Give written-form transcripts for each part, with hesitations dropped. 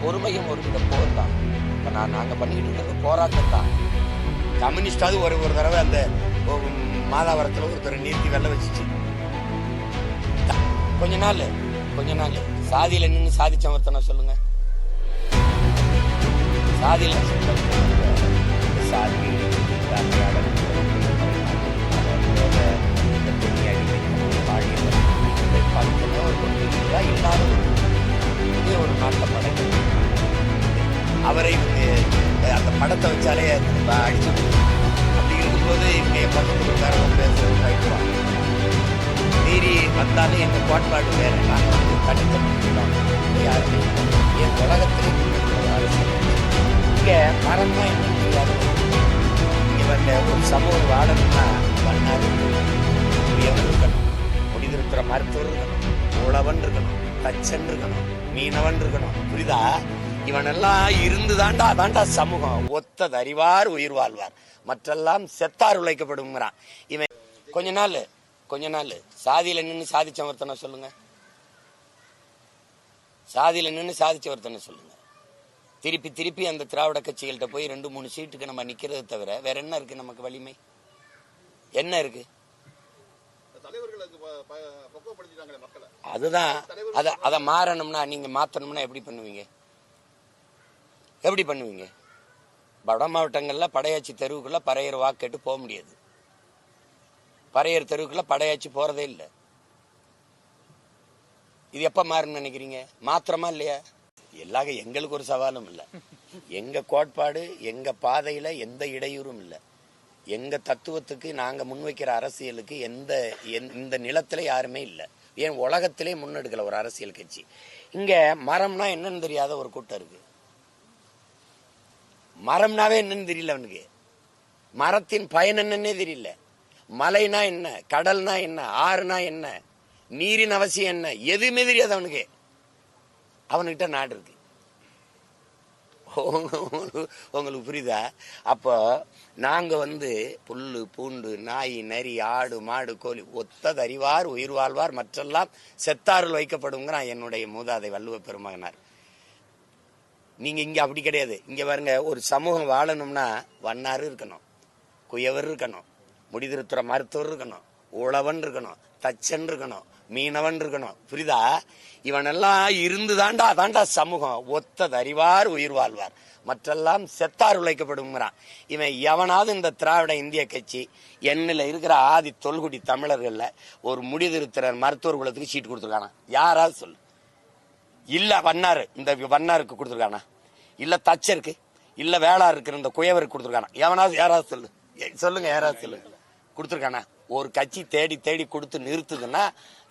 பொறுமையும் ஒரு வித போர் தான். இப்போ நாங்கள் பண்ணிக்கிட்டு இருக்கிறது போராட்டம் தான். கம்யூனிஸ்டாவது ஒரு தடவை அந்த மாதாவரத்தில் ஒருத்தர் நிறுத்தி வெள்ள வச்சுச்சு. கொஞ்ச நாள் சாதியில நின்று சாதி சமர்த்தனை சொல்லுங்க. சாதியில சாதி இல்லாத ஒரு நாட்டை படைக்க அவரை அந்த படத்தை வச்சாலே அடிச்சு அப்படி இருக்கும்போது இவங்க பக்கத்துல காரணம் பேசுவாங்க. மீறி வந்தாலும் எங்க கோட்பாடு வேற. நாங்கள் வந்து தனித்த முடியலாம் யாருமே என் உலகத்திலே அரசியல் இங்க மரம்னா என்ன தெரியாது. இவங்க ஒரு சமூகம் வாழணும்னா பண்ணாரு இருக்கணும், முடிதிருக்கிற மருத்துவர் இருக்கணும், உழவன் இருக்கணும், தச்சன் இருக்கணும், மீனவன் இருக்கணும். புரியுதா? இவனெல்லாம் இருந்துதாண்டா சமூகம். ஒத்தது அறிவார் உயிர் வாழ்வார், மற்றெல்லாம் செத்தார் உழைக்கப்படுங்கிறான். இவன் கொஞ்ச நாள் சாதியில நின்று சாதி சமர்த்தனை சொல்லுங்க. சாதியில நின்று சாதி சமர்த்தனை சொல்லுங்க. திருப்பி அந்த திராவிட கட்சிகள்கிட்ட போய் 2-3 சீட்டுக்கு நம்ம நிக்கிறத தவிர வேற என்ன இருக்கு? நமக்கு வலிமை என்ன இருக்கு? அதுதான். அதை மாறணும்னா, நீங்க மாத்தணும்னா எப்படி பண்ணுவீங்க? வட மாவட்டங்கள்ல படையாச்சி தெருவுக்குள்ள பறையர் வாக்கெட்டு போக முடியாது. பறையர் தெருவுக்குள்ள படையாச்சி போறதே இல்லை. இது எப்ப மாறுன்னு நினைக்கிறீங்க? மாத்திரமா இல்லையா? எங்களுக்கு ஒரு சவாலும் இல்லை. எங்க கோட்பாடு, எங்க பாதையில எந்த இடையூறும் இல்லை. எங்க தத்துவத்துக்கு, நாங்க முன்வைக்கிற அரசியலுக்கு இந்த நிலத்துல யாருமே இல்லை. ஏன் உலகத்திலே முன்னெடுக்கல ஒரு அரசியல் கட்சி. இங்க மரம்னா என்னன்னு தெரியாத ஒரு கூட்டம் இருக்கு. மரம்னாவே என்னன்னு தெரியல அவனுக்கு. மரத்தின் பயன் என்னன்னே தெரியல. மலைனா என்ன, கடல்னா என்ன, ஆறுனா என்ன, நீரின் அவசியம் என்ன, எதுவுமே தெரியாது அவனுக்கு. அவனுக்கிட்ட நாடு இருக்கு. உங்களுக்கு புரியுதா? அப்போ நாங்க வந்து புல்லு பூண்டு நாய் நரி ஆடு மாடு கோழி ஒத்தது அறிவார் உயிர் வாழ்வார் மற்றெல்லாம் செத்தாருள் வைக்கப்படுங்கிறான் என்னுடைய மூதாதை வள்ளுவ பெருமகனார். நீங்க இங்க அப்படி கிடையாது. இங்க பாருங்க, ஒரு சமூகம் வாழணும்னா வண்ணாறு இருக்கணும், குயவர் இருக்கணும், முடிதிருத்துற மருத்துவர் இருக்கணும், உழவன் இருக்கணும், தச்சன் இருக்கணும், மீனவன் இருக்கணும். புரியுதா? இவனெல்லாம் இருந்துதாண்டா சமூகம். ஒத்தது அறிவார் உயிர் வாழ்வார், மற்றெல்லாம் செத்தார் உழைக்கப்படுங்கிறான். இவன் எவனாவது இந்த திராவிட இந்திய கட்சி எண்ணில் இருக்கிற ஆதி தொல்குடி தமிழர்கள்ல ஒரு முடிதிருத்துற மருத்துவர் குலத்துக்கு சீட்டு கொடுத்துருக்கானா? யாராவது சொல்லு. இல்ல வண்ணாரு, இந்த வண்ணாருக்கு கொடுத்துருக்கானா? இல்ல தச்சருக்கு, இல்ல வேளாறு இருக்கிற இந்த குயவருக்கு கொடுத்துருக்கானா? யாராவது சொல்லுங்க. யாராவது சொல்லுங்க. கொடுத்துருக்கானா? ஒரு கட்சி தேடி கொடுத்து நிறுத்துதுன்னா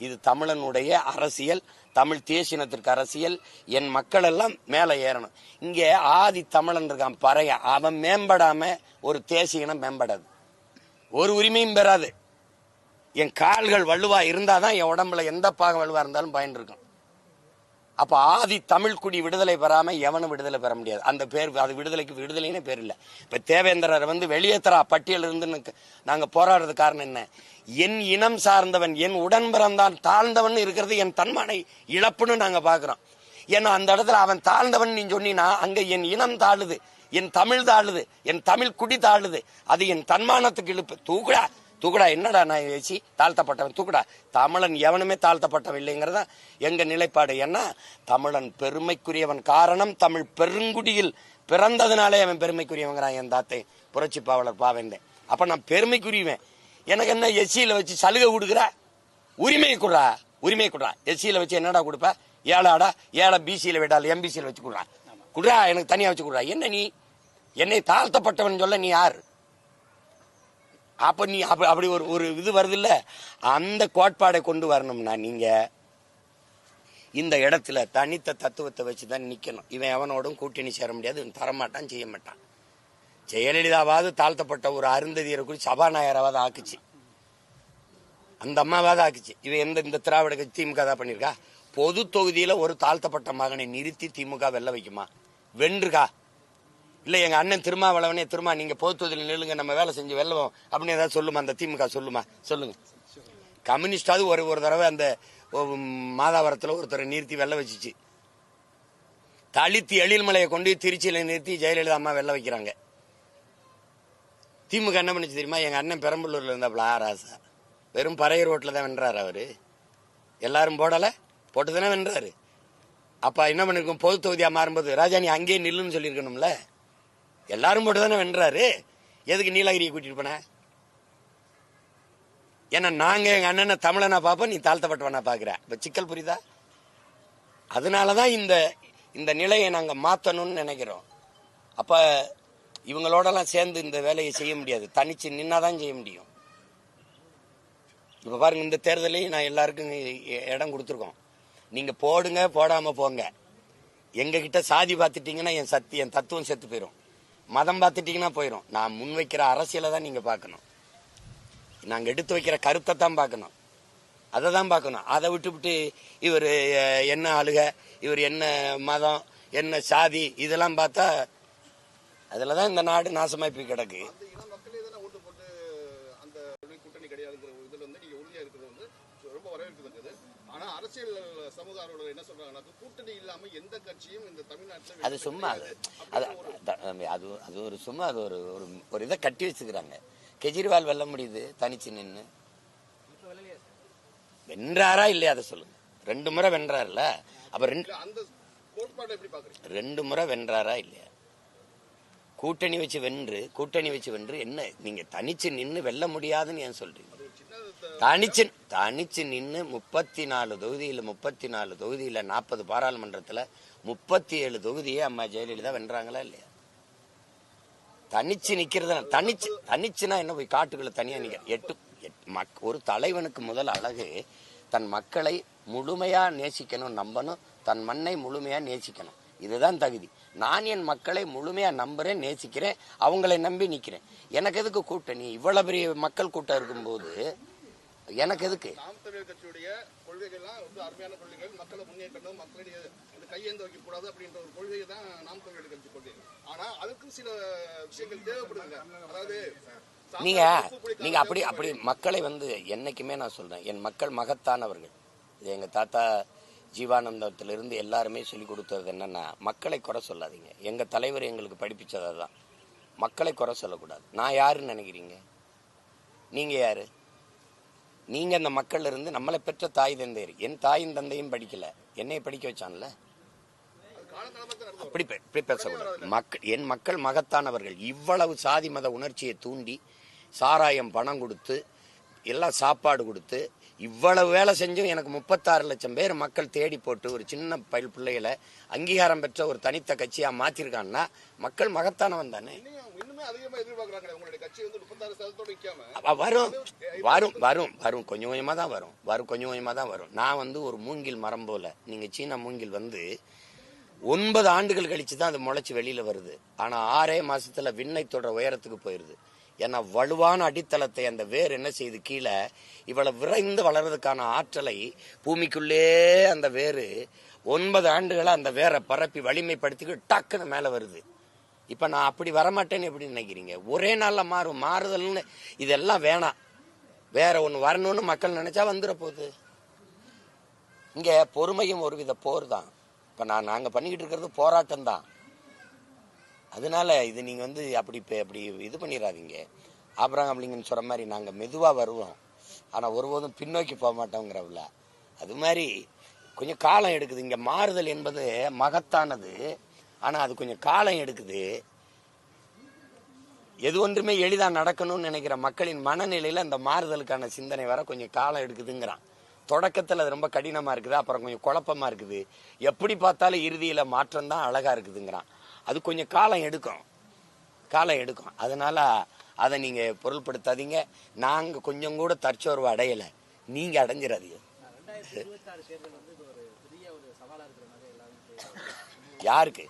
இது தமிழனுடைய அரசியல், தமிழ் தேசியனத்திற்கு அரசியல். என் மக்கள் எல்லாம் மேல ஏறணும். இங்க ஆதி தமிழன் இருக்கான் பறைய, அவன் மேம்படாம ஒரு தேசியனம் மேம்படாது, ஒரு உரிமையும் பெறாது. என் கால்கள் வலுவா இருந்தாதான் என் உடம்புல எந்த பாகம் வலுவா இருந்தாலும் பயன் இருக்கும். அப்ப ஆதி தமிழ் குடி விடுதலை பெறாம எவனும் விடுதலை பெற முடியாது. அந்த பேர், அது விடுதலைன்னு பேர் இல்ல. இப்ப தேவேந்திரரை வந்து வெளியேற்றா பட்டியல் இருந்து நாங்க போராடுறது காரணம் என்ன? என் இனம் சார்ந்தவன், என் உடன் பிறந்தான் தாழ்ந்தவன் இருக்கிறது என் தன்மானை இழப்புன்னு நாங்க பாக்குறோம். ஏன்னா அந்த இடத்துல அவன் தாழ்ந்தவன் நீ சொன்னீங்கன்னா அங்க என் இனம் தாழுது, என் தமிழ் தாழுது, என் தமிழ் குடி தாழுது. அது என் தன்மானத்துக்கு இழுப்பு. தூக்குடா என்னடா நான் வச்சு தாழ்த்தப்பட்டவன் தூக்குடா. தமிழன் எவனுமே தாழ்த்தப்பட்டவன் இல்லைங்கிறதா எங்க நிலைப்பாடு. ஏன்னா தமிழன் பெருமைக்குரியவன். காரணம், தமிழ் பெருங்குடியில் பிறந்ததுனாலே அவன் பெருமைக்குரியவங்கிறான் என் தாத்தை புரட்சி பாவலர் பாவேந்தேன். அப்ப நான் பெருமைக்குரியவன். எனக்கு என்ன எஸ்சியில வச்சு சலுகை கொடுக்குற? உரிமை குடுறா. எஸ்சியில வச்சு என்னடா கொடுப்ப? ஏழாடா, ஏழை பிசியில விடால் எம்பிசியில வச்சு குடுறா, எனக்கு தனியா வச்சு குடுறா. என்ன நீ என்னை தாழ்த்தப்பட்டவன் சொல்ல நீ யாரு? அப்ப நீ அப்படி ஒரு இது வருது இல்ல. அந்த கோட்பாடை கொண்டு வரணும்னா நீங்க இந்த இடத்துல தனித்த தத்துவத்தை வச்சுதான் நிக்கணும். இவன் எவனோடும் கூட்டணி சேர முடியாது, இவன் தரமாட்டான், செய்ய மாட்டான். ஜெயலலிதாவாவது தாழ்த்தப்பட்ட ஒரு அருந்ததியரை குறித்து சபாநாயகராவது ஆக்குச்சு, அந்த அம்மாவாவது ஆக்குச்சு. இவன் இந்த திராவிட கட்சி திமுக தான் பண்ணிருக்கா? பொது தொகுதியில ஒரு தாழ்த்தப்பட்ட மகனை நிறுத்தி திமுக வெல்ல வைக்குமா? வென்றுக்கா? இல்ல எங்க அண்ணன் திருமாவளவனே நீங்க பொது தொகுதியில் நில்லுங்க, நம்ம வேலை செஞ்சு வெல்லுவோம் அப்படின்னு ஏதாவது சொல்லுமா? அந்த திமுக சொல்லுங்க. கம்யூனிஸ்டாவது ஒரு தடவை அந்த மாதாவரத்துல ஒருத்தரை நிறுத்தி வெல்ல வச்சுச்சு. தலித்து எழில்மலையை கொண்டு திருச்சியில நிறுத்தி ஜெயலலிதா அம்மா வெள்ள வைக்கிறாங்க. திமுக என்ன பண்ணிச்சு தெரியுமா? எங்க அண்ணன் பெரம்பலூர்ல இருந்தாப்புல ராசா வெறும் பறையர் ரோட்ல தான் வென்றாரு. அவரு எல்லாரும் போட்டு தானே வென்றாரு. அப்ப என்ன பண்ணிருக்கோம்? பொது தொகுதியா மாறும்போது ராஜா நீ அங்கேயே நில்லுன்னு சொல்லியிருக்கணும்ல. எல்லாரும் போட்டு தானே வென்றாரு. எதுக்கு நீலகிரியை கூட்டிட்டு போன? ஏன்னா நாங்க எங்க அண்ணனை தமிழனா பாப்போம், நீ தாழ்த்தப்பட்டவனா பாக்குற. இப்ப சிக்கல் புரியுதா? அதனாலதான் இந்த நிலையை நாங்க மாத்தணும்னு நினைக்கிறோம். அப்ப இவங்களோடலாம் சேர்ந்து இந்த வேலையை செய்ய முடியாது. தனிச்சு நின்னாதான் செய்ய முடியும். இப்ப பாருங்க, இந்த தேர்தலையும் நான் எல்லாருக்கும் இடம் கொடுத்துருக்கோம். நீங்க போடுங்க, போடாம போங்க. எங்க கிட்ட சாதி பார்த்துட்டீங்கன்னா என் தத்துவம் செத்து போயிடும். மதம் பார்த்துட்டீங்கன்னா போயிடும். நான் முன்வைக்கிற அரசியலை தான் நீங்க பார்க்கணும். நாங்க எடுத்து வைக்கிற கருத்தை தான் பார்க்கணும். அதை தான் பார்க்கணும். அதை விட்டு இவர் என்ன ஆளுக, இவர் என்ன மதம், என்ன சாதி, இதெல்லாம் பார்த்தா அதுலதான் இந்த நாடு நாசமாய் போய் கிடக்கு. அது சும்மா அது ஒரு சும்மா அது ஒரு இதை கட்டி வச்சுக்கிறாங்க. கெஜ்ரிவால் வெல்ல முடியுது தனிச்சு நின்று. வென்றாரா இல்லையா அதை சொல்லுங்க. 2 முறை வென்றாருல. அப்ப 2 முறை வென்றாரா இல்லையா? கூட்டணி வச்சு வென்று என்ன நீங்க தனிச்சு நின்று வெல்ல முடியாதுன்னு ஏன் சொல்றீங்க? தனிச்சு நின்று 34 தொகுதியில 40 பாராளுமன்றத்துல 37 தொகுதியே அம்மா ஜெயலலிதா வென்றாங்களா இல்லையா? தனிச்சு நிக்கிறது. தனிச்சுனா என்ன? போய் காட்டுக்குள்ள தனியா நிக்க. ஒரு தலைவனுக்கு முதல் அழகு தன் மக்களை முழுமையா நேசிக்கணும், நம்பணும், தன் மண்ணை முழுமையா நேசிக்கணும். இதுதான் தகுதி. நான் என் மக்களை முழுமையா நம்புறேன், நேசிக்கிறேன், அவங்களை நம்பி நிக்கிறேன். எனக்கு எதுக்கு கூட்டணி? இவ்வளவு பெரிய மக்கள் கூட்டம் இருக்கும்போது எனக்கு எதுக்கு? கட்சியுடைய கொள்கைகள்லாம் வந்து அருமையான கொள்கைகள். மக்களை முன்னேற்றணும், மக்களுடைய கையேந்து வைக்க கூடாது அப்படின்ற ஒரு கொள்கை தான் நாம் தமிழர் கட்சி கொள்கை. ஆனா அதுக்கும் சில விஷயங்கள் தேவைப்படுதுங்க. அதாவது நீங்க அப்படி மக்களை வந்து என்னைக்குமே நான் சொல்றேன், என் மக்கள் மகத்தானவர்கள். இது எங்க தாத்தா ஜீவானந்தத்திலிருந்து எல்லாருமே சொல்லி கொடுத்தது என்னன்னா, மக்களை குறை சொல்லாதீங்க. எங்க தலைவர் எங்களுக்கு படிப்பிச்சதான், மக்களை குறை சொல்லக்கூடாது. நான் யாருன்னு நினைக்கிறீங்க? நீங்க யாரு? நீங்க அந்த மக்கள் இருந்து நம்மளை பெற்ற தாய் தந்தையர். என் தாயும் தந்தையும் படிக்கல, என்னை படிக்க வச்சான்ல. அப்படி பேசக்கூடாது. என் மக்கள் மகத்தானவர்கள். இவ்வளவு சாதி மத உணர்ச்சியை தூண்டி சாராயம் பணம் கொடுத்து எல்லாம் சாப்பாடு கொடுத்து இவ்வளவு வேலை செஞ்சும் எனக்கு 36 லட்சம் பேர் மக்கள் தேடி போட்டு ஒரு சின்ன பிள்ளைகளை அங்கீகாரம் பெற்ற ஒரு தனித்த கட்சியா மாத்திருக்கான்னா மக்கள் மகத்தானவன் தானே. வரும் கொஞ்சம் கொஞ்சமா தான் வரும். நான் வந்து ஒரு மூங்கில் மரம் போல. நீங்க சீனா மூங்கில் வந்து 9 ஆண்டுகள் கழிச்சு தான் அது முளைச்சு வெளியில வருது. ஆனா 6 மாசத்துல விண்ணை தொடர உயரத்துக்கு போயிருது. ஏன்னா வலுவான அடித்தளத்தை அந்த வேர் என்ன செய்யுது? கீழே இவ்வளவு விரைந்து வளர்றதுக்கான ஆற்றலை பூமிக்குள்ளே அந்த வேறு 9 ஆண்டுகளா அந்த வேரை பரப்பி வலிமைப்படுத்திக்கிட்டு டக்குன்னு மேல வருது. இப்ப நான் அப்படி வரமாட்டேன்னு எப்படி நினைக்கிறீங்க? ஒரே நாள்ல மாறுதல்னு இதெல்லாம் வேணாம். வேற ஒண்ணு வரணும்னு மக்கள் நினைச்சா வந்துட போகுது. இங்க பொறுமையும் ஒரு வித போர் தான். இப்ப நாங்க பண்ணிக்கிட்டு இருக்கிறது போராட்டம் தான். அதனால இது நீங்க வந்து அப்படி இது பண்ணிடாதீங்க. ஆபிரகாம் லிங்கன் சொல்ற மாதிரி நாங்க மெதுவா வருவோம், ஆனா ஒருபோதும் பின்னோக்கி போக மாட்டோங்கிறவுல. அது மாதிரி கொஞ்சம் காலம் எடுக்குது. இங்க மாறுதல் என்பது மகத்தானது, ஆனா அது கொஞ்சம் காலம் எடுக்குது. எது ஒன்றுமே எளிதா நடக்கணும்னு நினைக்கிற மக்களின் மனநிலையில அந்த மாறுதலுக்கான சிந்தனை வர கொஞ்சம் காலம் எடுக்குதுங்கிறான். தொடக்கத்தில் அது ரொம்ப கடினமா இருக்குது, அப்புறம் கொஞ்சம் குழப்பமா இருக்குது. எப்படி பார்த்தாலும் இறுதியில மாற்றம் தான் அழகா இருக்குதுங்கிறான். அது கொஞ்சம் காலம் எடுக்கும். அதனால அதை நீங்க பொருள்படுத்தாதீங்க. நாங்க கொஞ்சம் கூட தற்சோர்வு அடையல, நீங்க அடைஞ்சிடாதீங்க. யாருக்கு?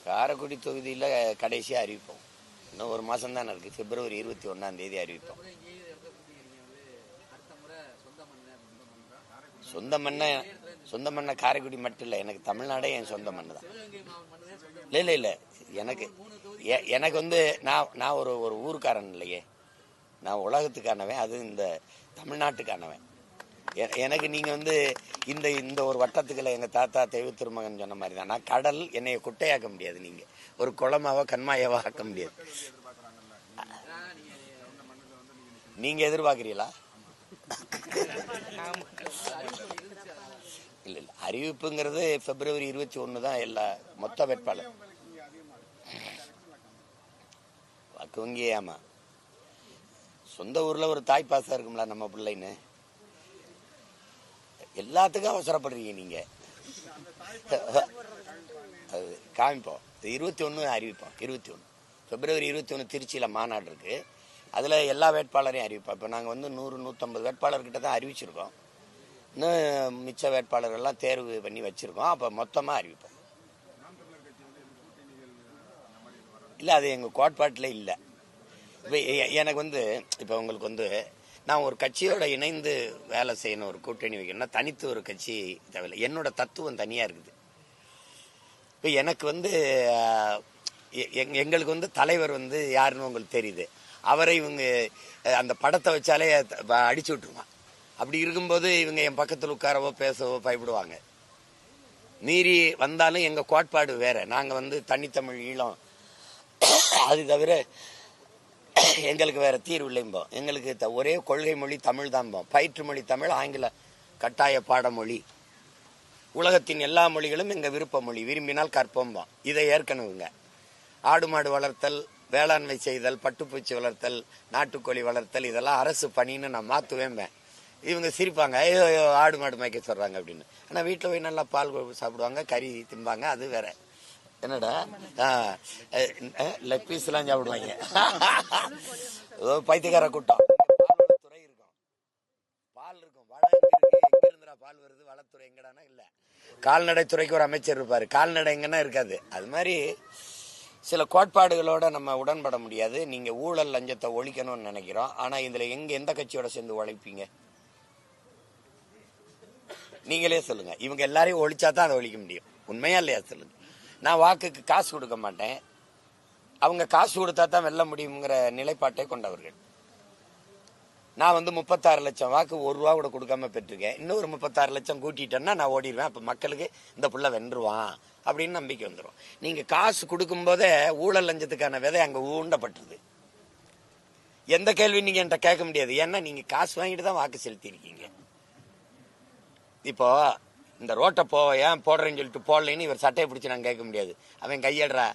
காரைக்குடி தொகுதியில கடைசியா அறிவிப்போம். இன்னும் 1 மாசம் தானே இருக்கு. பிப்ரவரி 21 அறிவிப்போம். சொந்த மண்ண காரைக்குடி மட்டும் இல்ல, எனக்கு தமிழ்நாடே என் சொந்த மண்ணு தான். இல்ல எனக்கு வந்து நான் ஒரு ஊருக்காரன் இல்லையே. நான் உலகத்துக்கானவன், அது இந்த தமிழ்நாட்டுக்கானவன். எனக்கு நீங்க வந்து இந்த இந்த ஒரு வட்டத்துக்குள்ள எங்க தாத்தா தெய்வ திருமகன் சொன்ன மாதிரி தான். நான் கடல் என்னைய குட்டையாக்க முடியாது. நீங்க ஒரு குளமாவோ கண்மாயாவோ ஆக்க முடியாது. நீங்க எதிர்பார்க்கிறீங்களா? இல்ல இல்ல, அறிவிப்புங்கிறது பிப்ரவரி 21 தான் எல்லா மொத்த வேட்பாளர் வாக்கு வங்கி. ஆமா, சொந்த ஊர்ல ஒரு தாய் பாசம் இருக்கும்ல நம்ம பிள்ளைன்னு. எல்லாத்துக்கும் அவசரப்படுறீங்க நீங்க. அது காமிப்போம். 21 அறிவிப்போம். 21 பிப்ரவரி 21 திருச்சியில் மாநாடு இருக்கு. அதில் எல்லா வேட்பாளரையும் அறிவிப்போம். இப்போ நாங்கள் வந்து 100-150 வேட்பாளர்கிட்ட தான் அறிவிச்சிருக்கோம். இன்னும் மிச்ச வேட்பாளர்கள்லாம் தேர்வு பண்ணி வச்சிருக்கோம். அப்போ மொத்தமாக அறிவிப்போம். இல்லை, அது எங்கள் கோட்பாட்டில் இல்லை. இப்போ எனக்கு வந்து இப்போ உங்களுக்கு வந்து நான் ஒரு கட்சியோட இணைந்து வேலை செய்யணும், ஒரு கூட்டணி வைக்கணும்னா தனித்து ஒரு கட்சி தேவையில்லை. என்னோட தத்துவம் தனியாக இருக்குது. இப்போ எனக்கு வந்து எங்களுக்கு வந்து தலைவர் வந்து யாருன்னு உங்களுக்கு தெரியுது. அவரை இவங்க அந்த படத்தை வச்சாலே அடிச்சு விட்டுருவான். அப்படி இருக்கும்போது இவங்க என் பக்கத்தில் உட்காரவோ பேசவோ பயப்படுவாங்க. மீறி வந்தாலும் எங்கள் கோட்பாடு வேற. நாங்கள் வந்து தனித்தமிழ் ஈழம், அது தவிர எங்களுக்கு வேற தீர்வு இல்லைம்போம். எங்களுக்கு ஒரே கொள்கை மொழி தமிழ் தான்போம். பயிற்று மொழி தமிழ், ஆங்கில கட்டாய பாடமொழி, உலகத்தின் எல்லா மொழிகளும் எங்கள் விருப்ப மொழி, விரும்பினால் கற்போம்போம். இதை ஏற்கனவுங்க. ஆடு மாடு வளர்த்தல், வேளாண்மை செய்தல், பட்டுப்பூச்சி வளர்த்தல், நாட்டுக்கோழி வளர்த்தல், இதெல்லாம் அரசு பணின்னு நான் மாற்றுவேன்பேன். இவங்க சிரிப்பாங்க, ஐயோ ஆடு மாடு மேய்க்க சொல்கிறாங்க அப்படின்னு. ஆனால் வீட்டில் போய் நல்லா பால் சாப்பிடுவாங்க, கறி திம்பாங்க, அது வேற. என்னடா லெக் பீஸ்லாம் சாப்பிடுவாங்க. பைத்தியக்கார கூட்டம். துறை இருக்கும், பால் இருக்கும், வளம் எங்க இருந்துடா பால் வருது, வளத்துறை எங்கடானா இல்லை. கால்நடைத்துறைக்கு ஒரு அமைச்சர் இருப்பாரு, கால்நடை எங்கன்னா இருக்காது. அது மாதிரி சில கோட்பாடுகளோட நம்ம உடன்பட முடியாது. நீங்க ஊழல் லஞ்சத்தை ஒழிக்கணும்னு நினைக்கிறோம். ஆனா இதுல எந்த கட்சியோட சேர்ந்து உழைப்பீங்க? நீங்களே சொல்லுங்க. இவங்க எல்லாரையும் ஒழிச்சா தான் அதை ஒழிக்க முடியும். உண்மையா இல்லையா சொல்லுங்க. நான் வாக்குக்கு காசு கொடுக்க மாட்டேன். அவங்க காசு கொடுத்தா தான் வெல்ல முடியுங்கிற நிலைப்பாட்டை கொண்டவர்கள். நான் வந்து 36 லட்சம் வாக்கு 1 ரூபா கூட கொடுக்காம பெற்றிருக்கேன். இன்னொரு 36 லட்சம் கூட்டிட்டேன்னா நான் ஓடிடுவேன். அப்ப மக்களுக்கு இந்த புள்ள வென்றுவான் அப்படின்னு நம்பிக்கை வந்துடும். நீங்க காசு கொடுக்கும் போதே ஊழல் லஞ்சத்துக்கான விதை அங்க ஊண்டப்பட்டது. எந்த கேள்வி நீங்க என்கிட்ட கேட்க முடியாது. ஏன்னா நீங்க காசு வாங்கிட்டு தான் வாக்கு செலுத்தி இருக்கீங்க. இப்போ இந்த ரோட்டை ஏன் போடுறேன்னு சொல்லிட்டு போடலைன்னு இவர் சட்டையை பிடிச்சி நான் கேட்க முடியாது. அவன் கையடுறா,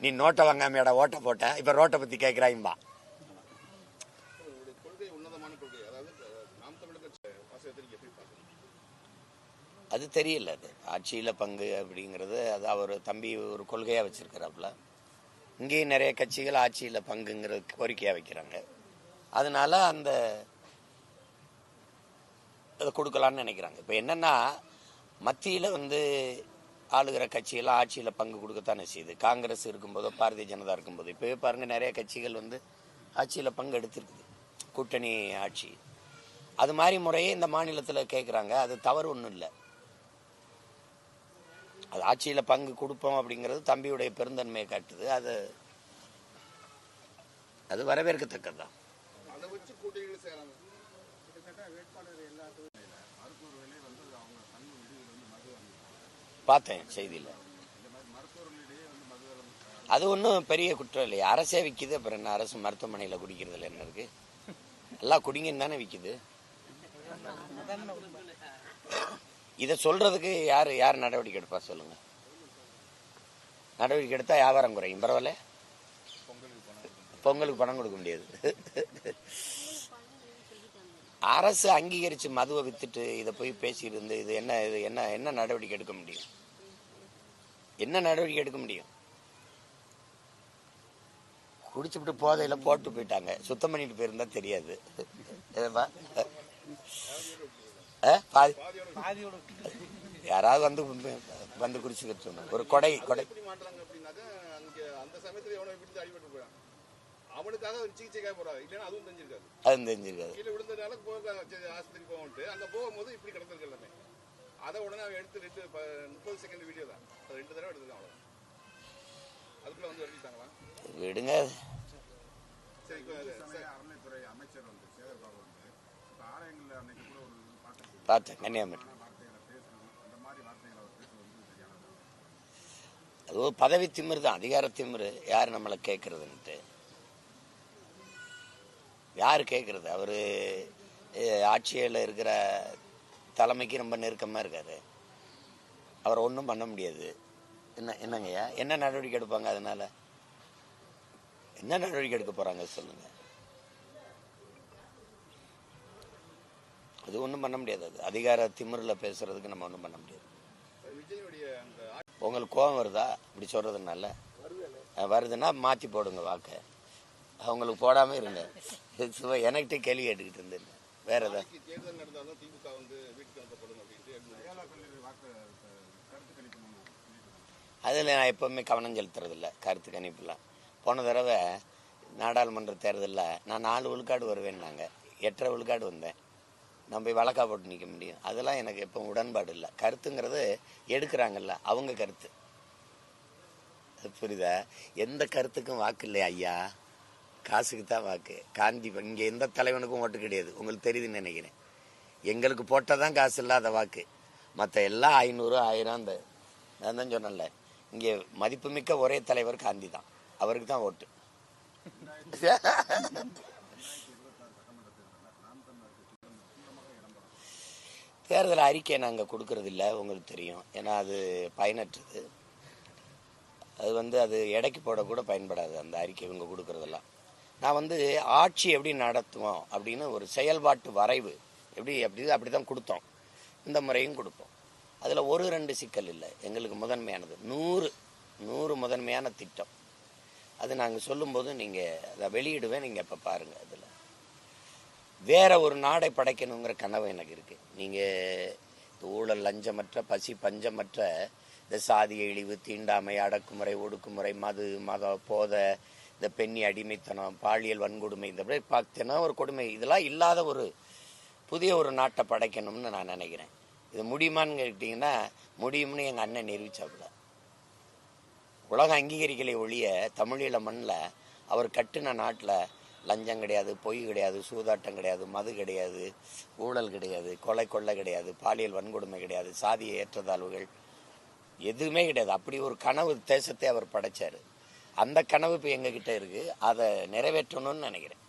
நீ நோட்டை வாங்காமையோட ஓட்டை போட்ட, இப்ப ரோட்டை பத்தி கேட்கிறாயும்பா. அது தெரியல. அது ஆட்சியில பங்கு அப்படிங்கிறது அது அவர் தம்பி ஒரு கொள்கையா வச்சிருக்கிறாப்புல. இங்கேயும் நிறைய கட்சிகள் ஆட்சியில பங்குங்கிறது கோரிக்கையா வைக்கிறாங்க. அதனால அந்த அதை கொடுக்கலான்னு நினைக்கிறாங்க. இப்போ என்னன்னா, மத்தியில் வந்து ஆளுகிற கட்சியெல்லாம் ஆட்சியில் பங்கு கொடுக்கத்தானே செய்யுது. காங்கிரஸ் இருக்கும்போதோ பாரதிய ஜனதா இருக்கும்போது இப்போவே பாருங்க, நிறைய கட்சிகள் வந்து ஆட்சியில் பங்கு எடுத்திருக்குது, கூட்டணி ஆட்சி. அது மாதிரி முறையே இந்த மாநிலத்தில் கேட்குறாங்க. அது தவறு ஒன்றும் இல்லை. அது ஆட்சியில் பங்கு கொடுப்போம் அப்படிங்கிறது தம்பியுடைய பெருந்தன்மையை காட்டுது. அது வரவேற்கத்தக்கது தான். பார்த்தேன் செய்தியில். அது ஒன்றும் பெரிய குற்றம் இல்லையா? அரசே விற்கிது, அப்புறம் என்ன அரசு மருத்துவமனையில் குடிக்கிறதுல என்ன இருக்கு? எல்லாம் குடிங்கன்னு தானே விற்கிது. இதை சொல்றதுக்கு யார் நடவடிக்கை எடுப்பா சொல்லுங்க? நடவடிக்கை எடுத்தா வியாபாரம் குறையும். பரவாயில்ல, பொங்கலுக்கு பணம் கொடுக்க முடியாது. அரசு அங்கீகரிச்சு மதுவை வித்துட்டு இதை போய் பேசிட்டு இருந்து இது என்ன நடவடிக்கை எடுக்க முடியும்? என்ன நடவடிக்கை எடுக்க முடியும்? குடிச்சுட்டு போதையில போட்டு போயிட்டாங்க, சுத்தம் பண்ணிட்டு போயிருந்தா தெரியாது. யாராவது வந்து குடிச்சுக்கிட்டு சொன்னாங்க. ஒரு கொடை அவனுக்காக சிகிச்சைக்காக போறாங்க, இல்லைன்னா அதுவும் தெரிஞ்சிருக்காது. அதுவும் தெரிஞ்சிருக்காது. கீழே விழுந்ததுனால ஆஸ்பத்திரி போகும்போது அங்க போகும்போது இப்படி கிடந்திருக்கு எல்லாமே. அதை உடனே அவன் எடுத்து 30 செகண்ட் வீடியோ தான், 2 தடவை எடுத்துதான். அவ்வளோ அதுக்குள்ள வந்து வெட்டிட்டாங்களா? விடுங்க. சரி, அறநிலைத்துறை அமைச்சர் வந்து சேகர் பாபு வந்து ஆலயங்கள்ல அன்னைக்கு கூட ஒரு பார்த்தேன் கன்னியாகுமரி. அது ஒரு பதவி திமிரு தான், அதிகார திமிரு. யார் நம்மளை கேட்கறதுன்ட்டு யார் கேட்கறது? அவரு ஆட்சியில் இருக்கிற தலைமைக்கு ரொம்ப நெருக்கமாக இருக்காரு. அவரை ஒன்றும் பண்ண முடியாது. என்னங்கய்யா, என்ன நடவடிக்கை எடுப்பாங்க? அதனால என்ன நடவடிக்கை எடுக்க போறாங்க சொல்லுங்க? அது ஒன்றும் பண்ண முடியாது. அது அதிகார திமிரில் பேசுறதுக்கு நம்ம ஒன்றும் பண்ண முடியாது. உங்களுக்கு கோபம் வருதா இப்படி சொல்றதுனால? வருதுன்னா மாற்றி போடுங்க வாக்க. அவங்களுக்கு போடாம இருங்க. எனக்கிட்ட கேள்வி கேட்டுக்கிட்டு இருந்தேன். வேற ஏதாவது அதில் நான் எப்பவுமே கவனம் செலுத்துறதில்ல. கருத்து கணிப்புலாம் போன தடவை நாடாளுமன்ற தேர்தலில் நான் 4 விழுக்காடு வருவேன்னாங்க, 8.5 விழுக்காடு வந்தேன். நான் போய் வழக்கா போட்டு நிற்க முடியும்? அதெல்லாம் எனக்கு எப்போ உடன்பாடு இல்லை. கருத்துங்கிறது எடுக்கிறாங்கல்ல அவங்க கருத்து, அது புரியுதா? எந்த கருத்துக்கும் வாக்கு இல்லையா ஐயா, காசுக்கு தான் வாக்கு. காந்தி இங்கே எந்த தலைவனுக்கும் ஓட்டு கிடையாது, உங்களுக்கு தெரியுதுன்னு நினைக்கிறேன். எங்களுக்கு போட்டால் தான் காசு இல்லாத வாக்கு. மற்ற எல்லாம் 500 1000. அந்த நான் தான் சொன்னேன்ல, இங்கே மதிப்புமிக்க ஒரே தலைவர் காந்தி தான், அவருக்கு தான் ஓட்டு. தேர்தல் அறிக்கையை நாங்கள் கொடுக்கறது இல்லை, உங்களுக்கு தெரியும். ஏன்னா அது பயனற்றது. அது அது எடைக்கு போடக்கூட பயன்படாது அந்த அறிக்கை இவங்க கொடுக்கறதெல்லாம். நான் ஆட்சி எப்படி நடத்துவோம் அப்படின்னு ஒரு செயல்பாட்டு வரைவு அப்படி தான் கொடுத்தோம். இந்த முறையும் கொடுப்போம். அதில் 1-2 சிக்கல் இல்லை. எங்களுக்கு முதன்மையானது 100 முதன்மையான திட்டம். அது நாங்கள் சொல்லும்போது நீங்கள் அதை வெளியிடுவேன், நீங்கள் இப்போ பாருங்கள். அதில் வேற ஒரு நாடை படைக்கணுங்கிற கனவு எனக்கு இருக்குது. நீங்கள் ஊழல் லஞ்சமற்ற பசி பஞ்சமற்ற இந்த சாதிய இழிவு தீண்டாமை அடக்குமுறை ஒடுக்குமுறை மத போதை இந்த பெண்ணி அடிமைத்தனம் பாலியல் வன்கொடுமை இந்த மாதிரி பார்த்தேன்னா ஒரு கொடுமை இதெல்லாம் இல்லாத ஒரு புதிய ஒரு நாட்டை படைக்கணும்னு நான் நினைக்கிறேன். இது முடியுமான்னு கேட்டிங்கன்னா முடியும்னு எங்கள் அண்ணன் நிரூபிச்சாப்புல. உலகம் அங்கீகரிக்கலை ஒழிய தமிழீழ மண்ணில் அவர் கட்டின நாட்டில் லஞ்சம் கிடையாது, பொய் கிடையாது, சூதாட்டம் கிடையாது, மது கிடையாது, ஊழல் கிடையாது, கொள்ளை கிடையாது, பாலியல் வன்கொடுமை கிடையாது, சாதிய ஏற்றத்தாழ்வுகள் எதுவுமே கிடையாது. அப்படி ஒரு கனவு தேசத்தை அவர் படைச்சாரு. அந்த கனவு இப்போ எங்ககிட்ட இருக்கு. அதை நிறைவேற்றணும்னு நினைக்கிறேன்.